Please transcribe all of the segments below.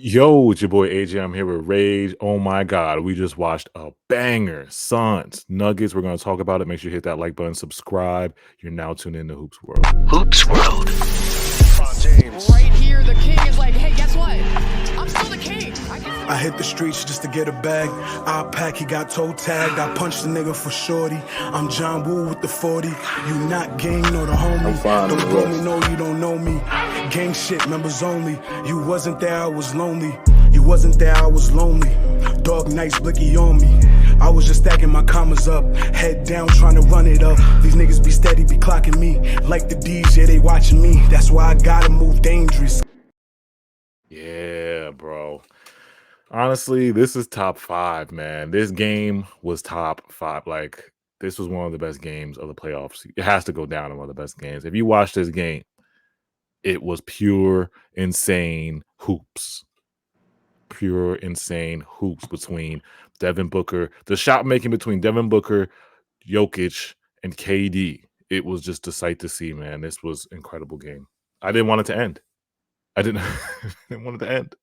Yo, it's your boy AJ. I'm here with Rage. Oh my God, we just watched a banger. Suns, Nuggets. We're going to talk about it. Make sure you hit that like button, subscribe. You're now tuned in to Hoops World. Hoops World. James. Right here, the king is like, hey, guess what? I'm still the king. I hit the streets just to get a bag. I pack, he got toe tagged. I punched the nigga for shorty. I'm John Woo with the 40. You not gang nor the homie. Don't blow me, no, you don't know me. Gang shit, members only. You wasn't there, I was lonely. You wasn't there, I was lonely. Dog nice blicky on me. I was just stacking my commas up. Head down, trying to run it up. These niggas be steady, be clocking me. Like the D's, yeah, they watching me. That's why I gotta move dangerous. Yeah, bro. Honestly, this is top 5, man. This game was top 5. Like, this was one of the best games of the playoffs. It has to go down in one of the best games. If you watch this game, it was pure, insane hoops. Pure, insane hoops between Devin Booker. The shot making between Devin Booker, Jokic, and KD. It was just a sight to see, man. This was an incredible game. I didn't want it to end. I didn't, didn't want it to end.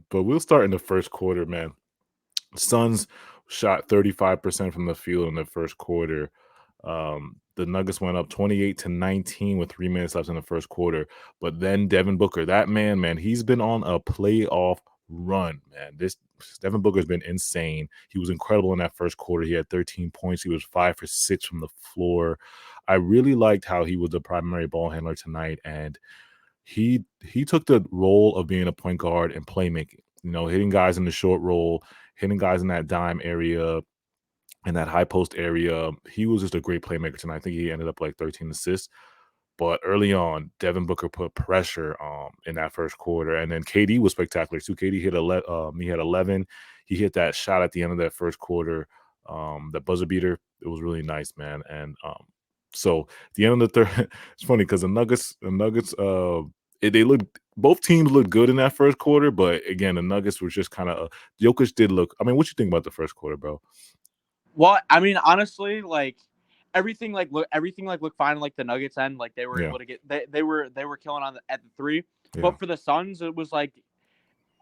But we'll start in the first quarter, man. Suns shot 35% from the field in the first quarter. The Nuggets went up 28-19 with 3 minutes left in the first quarter. But then Devin Booker, that man, he's been on a playoff run, man. This Devin Booker's been insane. He was incredible in that first quarter. He had 13 points. He was 5 for 6 from the floor. I really liked how he was the primary ball handler tonight, and he took the role of being a point guard and playmaking. You know, hitting guys in the short roll, hitting guys in that dime area, in that high post area. He was just a great playmaker tonight. I think he ended up like 13 assists. But early on, Devin Booker put pressure in that first quarter, and then KD was spectacular too. KD hit he had 11. He hit that shot at the end of that first quarter, the buzzer beater. It was really nice, man. And so at the end of the third, it's funny because the Nuggets, they looked, both teams looked good in that first quarter, but again, the Nuggets were just kind of Jokic did look. I mean, what you think about the first quarter, bro? Well, I mean, honestly, like everything looked fine. Like the Nuggets end, like they were able to get they were killing at the 3. Yeah. But for the Suns, it was like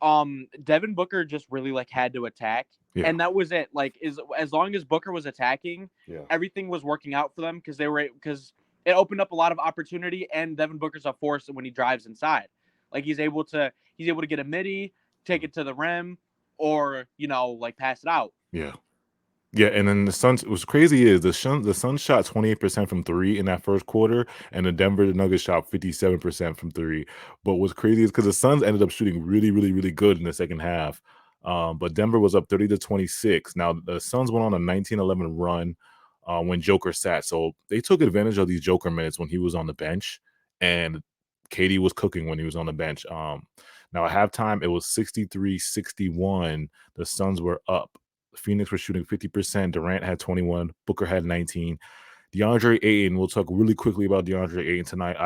Devin Booker just really like had to attack, and that was it. Like as long as Booker was attacking, everything was working out for them because it opened up a lot of opportunity. And Devin Booker's a force when he drives inside. Like he's able to get a midi, take it to the rim, or like pass it out. Yeah, and then the Suns. What's crazy is the Suns shot 28% from 3 in that first quarter, and the Denver Nuggets shot 57% from 3. But what's crazy is because the Suns ended up shooting really, really, really good in the second half. But Denver was up 30-26. Now the Suns went on a 19-11 run when Joker sat, so they took advantage of these Joker minutes when he was on the bench, and KD was cooking when he was on the bench. Now at halftime it was 63-61. The Suns were up. Phoenix was shooting 50%. Durant had 21. Booker had 19. DeAndre Ayton, we'll talk really quickly about DeAndre Ayton tonight.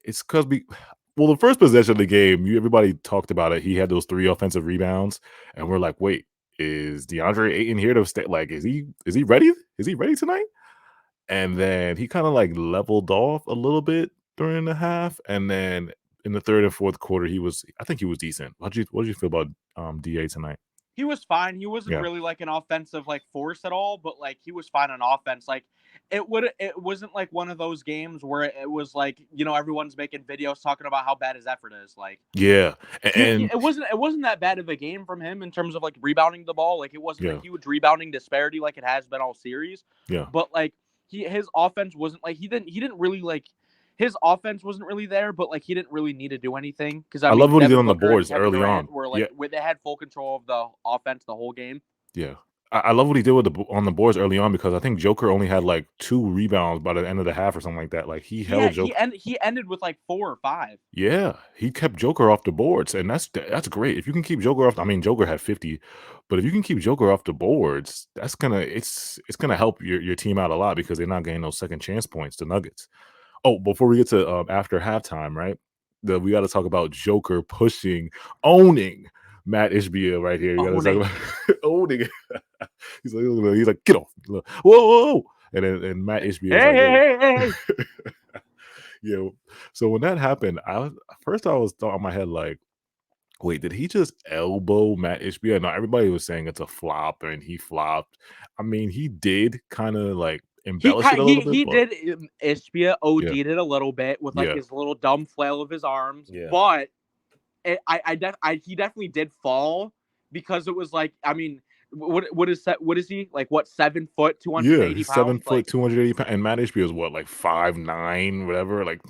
It's because the first possession of the game, everybody talked about it. He had those 3 offensive rebounds, and we're like, wait, is DeAndre Ayton here to stay? Like, is he ready? Is he ready tonight? And then he kind of like leveled off a little bit during the half, and then in the third and fourth quarter, I think he was decent. What did you feel about DA tonight? He was fine. He wasn't really like an offensive like force at all, but like he was fine on offense. Like it wasn't like one of those games where it was like, everyone's making videos talking about how bad his effort is. Like, yeah. And it wasn't that bad of a game from him in terms of like rebounding the ball. Like it wasn't a huge rebounding disparity like it has been all series. Yeah. But like his offense wasn't like he didn't really like his offense wasn't really there, but like he didn't really need to do anything because I love what he did on the Booker boards early on. Where like they had full control of the offense the whole game. Yeah, I love what he did on the boards early on because I think Joker only had like 2 rebounds by the end of the half or something like that. Like he held Joker. He ended with like 4 or 5. Yeah, he kept Joker off the boards, and that's great. If you can keep Joker off, I mean Joker had 50, but if you can keep Joker off the boards, that's it's gonna help your team out a lot because they're not getting those second chance points. The Nuggets. Oh, before we get to after halftime, right? We got to talk about Joker owning Matt Ishbia right here. You got to talk about owning. He's like, get off! Whoa! And Matt Ishbia. Hey! Yeah. So when that happened, first I was thought in my head like, wait, did he just elbow Matt Ishbia? No, everybody was saying it's a flop and he flopped. I mean, he did kind of like embellish it a little bit, He but did Ishbia OD'd yeah, it a little bit with like yeah, his little dumb flail of his arms, yeah, but he definitely did fall because it was like, I mean, what is he like? What, 7 foot, two hundred and yeah. eighty He's 7 pounds? foot, Like 280 pounds, and Matt Ishbia is what, like 5'9", whatever. Like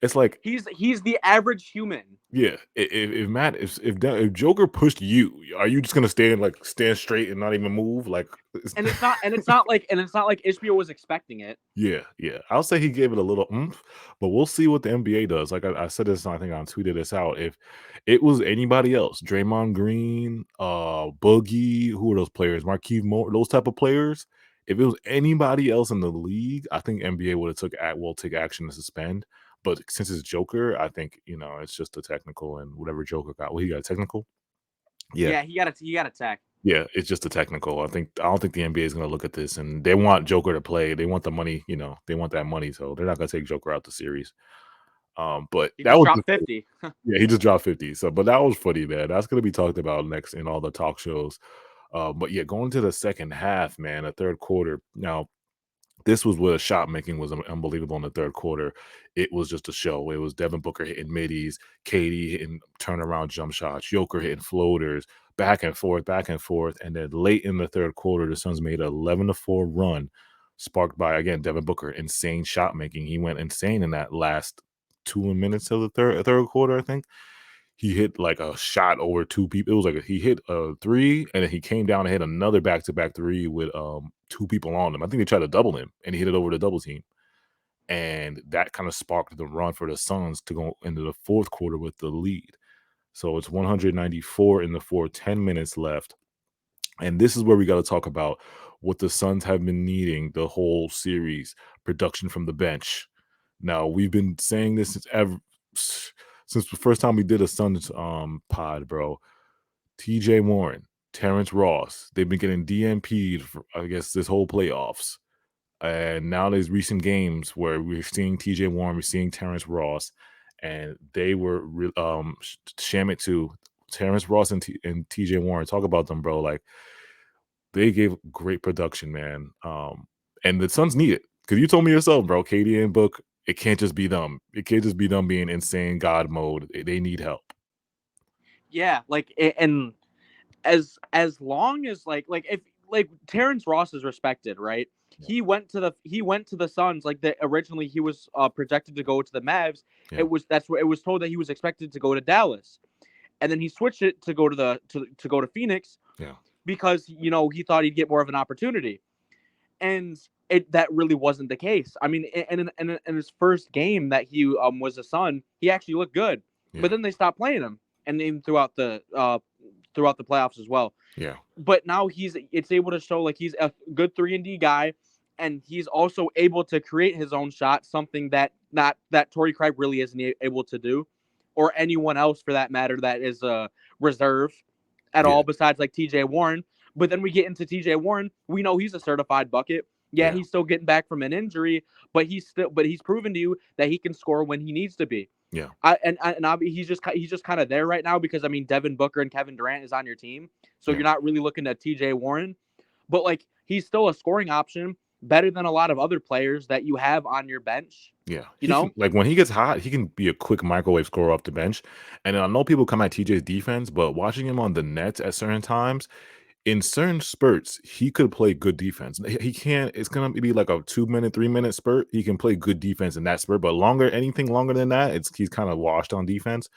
it's like he's the average human. yeah. If Matt if Joker pushed you, are you just gonna stand straight and not even move? Like And it's not like Ishbia was expecting it. yeah, yeah. I'll say he gave it a little oomph, but we'll see what the NBA does. Like I said this, I think I tweeted this out. If it was anybody else, Draymond Green, Boogie, who are those players? Markieff Moore, those type of players. If it was anybody else in the league, I think NBA would have take action to suspend. But since it's Joker, I think it's just a technical and whatever Joker got. Well, he got a technical. Yeah, Yeah, he got attacked. yeah, it's just a technical. I don't think the NBA is going to look at this, and they want Joker to play. They want the money, they want that money, so they're not going to take Joker out the series. But He that just was dropped 50. yeah, he just dropped 50. So, but that was funny, man. That's going to be talked about next in all the talk shows. But yeah, going to the second half, man, the third quarter. Now, this was where the shot making was unbelievable in the third quarter. It was just a show. It was Devin Booker hitting middies, Katie hitting turnaround jump shots, Joker hitting floaters, back and forth, back and forth. And then late in the third quarter, the Suns made an 11-4 run, sparked by, again, Devin Booker, insane shot making. He went insane in that last 2 minutes of the third quarter, I think. He hit like a shot over two people. It was like he hit a three, and then he came down and hit another back-to-back three with two people on him. I think they tried to double him, and he hit it over the double team. And that kind of sparked the run for the Suns to go into the fourth quarter with the lead. So it's 194 in the fourth, 10 minutes left. And this is where we got to talk about what the Suns have been needing the whole series: production from the bench. Now, we've been saying this since the first time we did a Suns pod, bro. TJ Warren, Terrence Ross, they've been getting DNP'd for, I guess, this whole playoffs. And now there's recent games where we're seeing TJ Warren, we're seeing Terrence Ross, and they were Shamit too. Terrence Ross and TJ Warren, talk about them, bro. Like, they gave great production, man. And the Suns need it. Because you told me yourself, bro, KD and Book, it can't just be them. It can't just be them being insane God mode. They need help. Yeah, like, and as long as like if like Terrence Ross is respected, right? Yeah. He went to the Suns, like originally he was projected to go to the Mavs. Yeah. It was told that he was expected to go to Dallas, and then he switched it to go to go to Phoenix. Yeah. Because he thought he'd get more of an opportunity, and that really wasn't the case. I mean, in his first game that he was a Sun, he actually looked good, Yeah. but then they stopped playing him, and then throughout the playoffs as well. Yeah. But now it's able to show like he's a good 3-and-D guy, and he's also able to create his own shot, something that Torrey Craig really isn't able to do, or anyone else for that matter that is a reserve at all besides like TJ Warren. But then we get into TJ Warren, we know he's a certified bucket. Yeah, he's still getting back from an injury, but he's proven to you that he can score when he needs to be. Yeah. He's just kind of there right now because, I mean, Devin Booker and Kevin Durant is on your team. So you're not really looking at TJ Warren, but like he's still a scoring option, better than a lot of other players that you have on your bench. Yeah. Like when he gets hot, he can be a quick microwave scorer off the bench. And I know people come at TJ's defense, but watching him on the Nets at certain times, in certain spurts, he could play good defense. He can't. It's gonna be like a 2-minute, 3-minute spurt. He can play good defense in that spurt, but anything longer than that, he's kind of washed on defense.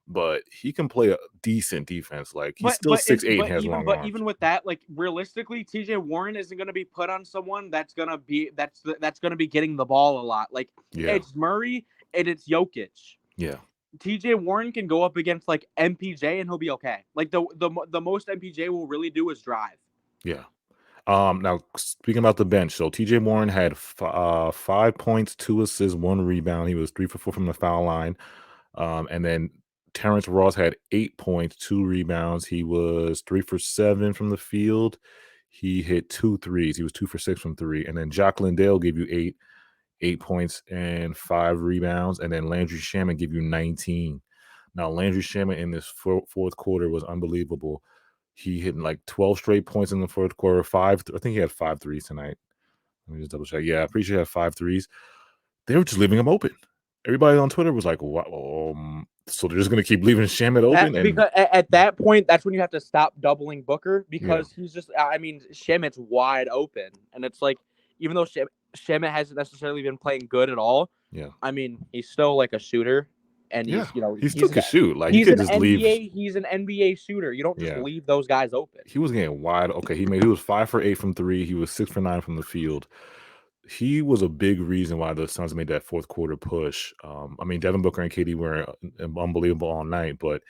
But he can play a decent defense. Like he's still 6'8" and has long arms. Even with that, like realistically, TJ Warren isn't going to be put on someone that's going to be getting the ball a lot. Like it's Murray and it's Jokic. Yeah. TJ Warren can go up against like MPJ and he'll be okay. Like the most MPJ will really do is drive. Yeah. Now speaking about the bench, so TJ Warren had 5 points, 2 assists, 1 rebound. He was 3 for 4 from the foul line. And then Terrence Ross had 8 points, 2 rebounds. He was 3 for 7 from the field. He hit 2 threes. He was 2 for 6 from 3. And then Jock Landale gave you 8. 8 points and 5 rebounds, and then Landry Shamet give you 19. Now, Landry Shamet in this fourth quarter was unbelievable. He hit like 12 straight points in the fourth quarter. I think he had 5 threes tonight. Let me just double check. Yeah, I'm pretty sure he had 5 threes. They were just leaving him open. Everybody on Twitter was like, "What? So they're just gonna keep leaving Shamet open?" Because at that point, that's when you have to stop doubling Booker because he's just. I mean, Shamet's wide open, and it's like even though Shamet hasn't necessarily been playing good at all. Yeah. I mean, he's still like a shooter, and he still can shoot. Like you could just leave. He's an NBA shooter. You don't just leave those guys open. He was getting wide. Okay, he was 5 for 8 from 3. He was 6 for 9 from the field. He was a big reason why the Suns made that fourth quarter push. I mean, Devin Booker and KD were unbelievable all night, but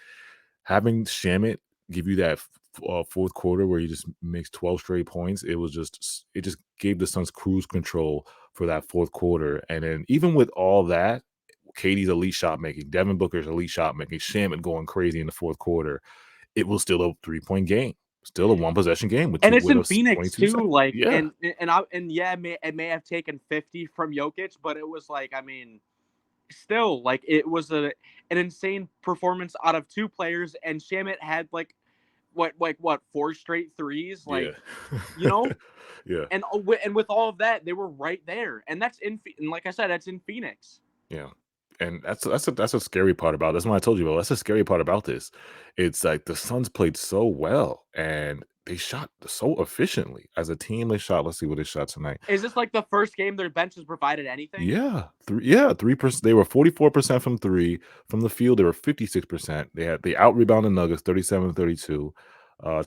having Shamet give you that fourth quarter where he just makes 12 straight points, it just gave the Suns cruise control for that fourth quarter. And then even with all that, KD's elite shot making, Devin Booker's elite shot making, Shamet going crazy in the fourth quarter, it was still a 3-point game. Still a one possession game and it's in Phoenix too. Seconds. Like, it may have taken 50 from Jokic, but it was like, I mean, still, like, it was an insane performance out of 2 players, and Shamet had like 4 straight threes, like, you know, yeah. And with all of that, they were right there, and and like I said, that's in Phoenix. Yeah. And that's a scary part about it. That's what I told you about. That's a scary part about this. It's like the Suns played so well and they shot so efficiently as a team. They shot. Let's see what they shot tonight. Is this like the first game their bench has provided anything? Yeah, 3%. They were 44% from 3 from the field. They were 56%. They out rebounded Nuggets 37-32.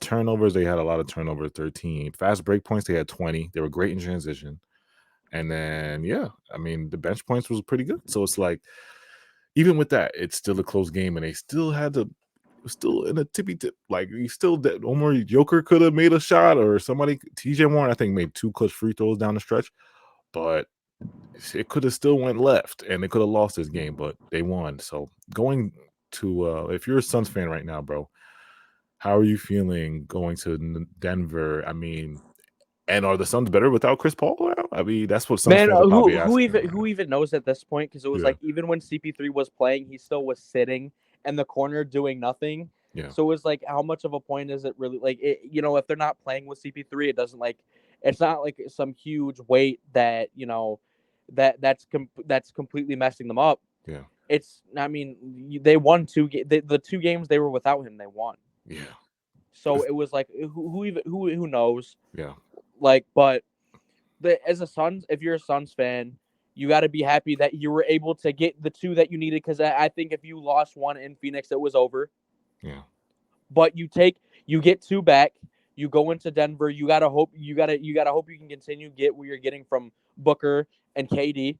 Turnovers, they had a lot of turnovers, 13. Fast break points, they had 20. They were great in transition. And then, I mean, the bench points was pretty good. So it's like, even with that, it's still a close game, and they still still in a tippy tip. Like, Omar Joker could have made a shot, or somebody, TJ Warren, I think, made 2 clutch free throws down the stretch, but it could have still went left, and they could have lost this game, but they won. So going to, if you're a Suns fan right now, bro, how are you feeling going to Denver? I mean, and are the Suns better without Chris Paul? I mean, that's what Suns fans are probably asking. Who even knows at this point? Because it was like, even when CP3 was playing, he still was sitting in the corner doing nothing. Yeah. So it was like, how much of a point is it really? Like, if they're not playing with CP3, it doesn't it's not like some huge weight that that's completely messing them up. Yeah. I mean, they won the 2 games they were without him, they won. Yeah. So it was like, who knows? Yeah. Like, but if you're a Suns fan, you got to be happy that you were able to get the 2 that you needed. Because I think if you lost 1 in Phoenix, it was over. Yeah. But you get 2 back. You go into Denver. You gotta hope you can continue get what you're getting from Booker and KD.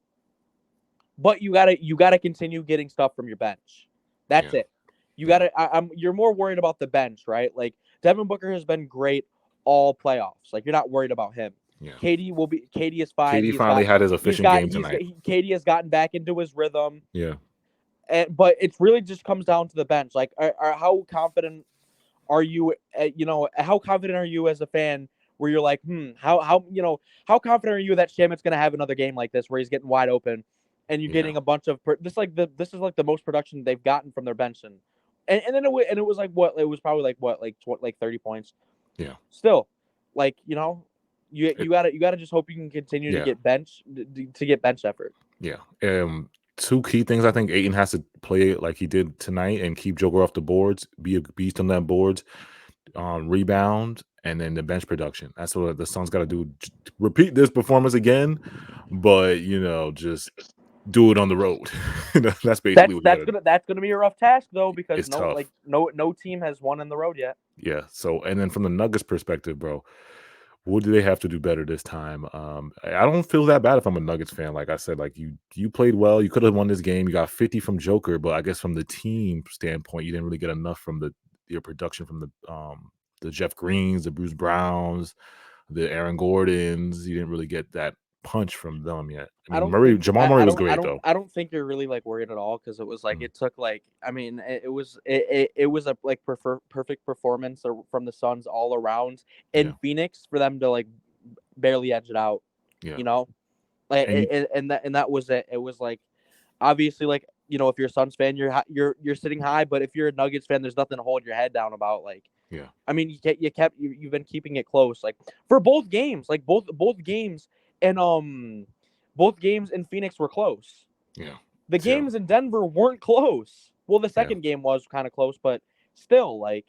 But you gotta continue getting stuff from your bench. That's it. You're more worried about the bench, right? Like, Devin Booker has been great all playoffs. Like, you're not worried about him. Yeah. KD is fine. KD finally had his efficient game tonight. KD has gotten back into his rhythm. Yeah. But it really just comes down to the bench. Like, how confident are you? How confident are you as a fan? Where you're like, how confident are you that Shamet's going to have another game like this where he's getting wide open, and you're getting a bunch of this is like the most production they've gotten from their bench, and then it was like what, it was probably like 30 points. Yeah. Still, like, you gotta just hope you can continue to get bench effort. Yeah. 2 key things. I think Ayton has to play like he did tonight and keep Joker off the boards, be a beast on that boards, rebound, and then the bench production. That's what the Suns got to do. Repeat this performance again, but just do it on the road. That's basically that's gonna be a rough task though, because it's tough. No team has won on the road yet. Yeah. So, and then from the Nuggets perspective, bro, what do they have to do better this time? I don't feel that bad if I'm a Nuggets fan. Like I said, like you played well. You could have won this game. You got 50 from Joker, but I guess from the team standpoint, you didn't really get enough from your production from the Jeff Greens, the Bruce Browns, the Aaron Gordons. You didn't really get that punch from them yet. I mean, Jamal Murray was great though. I don't think you're really like worried at all, because it was like it took like, I mean, it was a like perfect performance from the Suns all around in Phoenix for them to like barely edge it out. Yeah. Like, And and that was it. It was like, obviously, like, you know, if you're a Suns fan, you're sitting high, but if you're a Nuggets fan, there's nothing to hold your head down about. Like, yeah, I mean, you've been keeping it close, like, for both games, like both games, and both games in Phoenix were close. yeah. The games in Denver weren't close. Well, the Yeah. second game was kind of close, but still, like,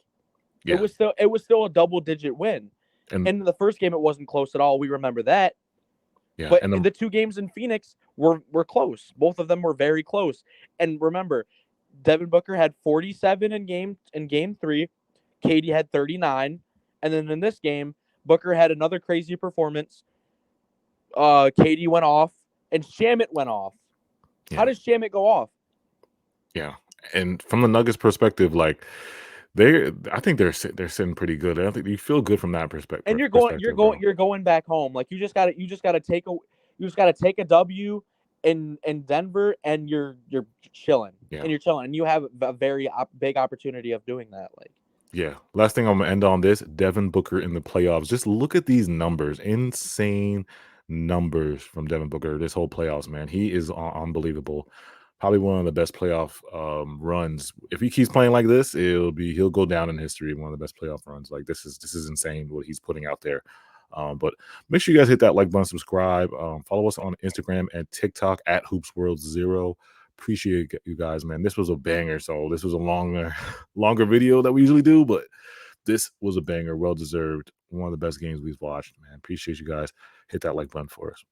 Yeah. it was still a double-digit win. And in the first game, it wasn't close at all. We remember that. yeah, But and the two games in Phoenix were close. Both of them were very close. And remember, Devin Booker had 47 in game 3. Katie had 39. And then in this game, Booker had another crazy performance. Katie went off, and Shamit went off. Yeah. How does Shamit go off? Yeah. And from the Nuggets perspective, like, I think they're sitting pretty good. I think you feel good from that perspective. And you're going back home. Like, you just gotta take a W in Denver, and you're chilling. Yeah. And you're chilling, and you have a very big opportunity of doing that. Like, yeah. Last thing I'm gonna end on this: Devin Booker in the playoffs. Just look at these numbers, insane numbers from Devin Booker this whole playoffs. Man, he is unbelievable. Probably one of the best playoff runs. If he keeps playing like this, he'll go down in history. One of the best playoff runs. Like, this is insane what he's putting out there. But make sure you guys hit that like button, subscribe, follow us on Instagram and TikTok at HoopsWorld0. Appreciate you guys, man. This was a banger. So this was a longer video that we usually do, but this was a banger, well deserved. One of the best games we've watched, man. Appreciate you guys. Hit that like button for us.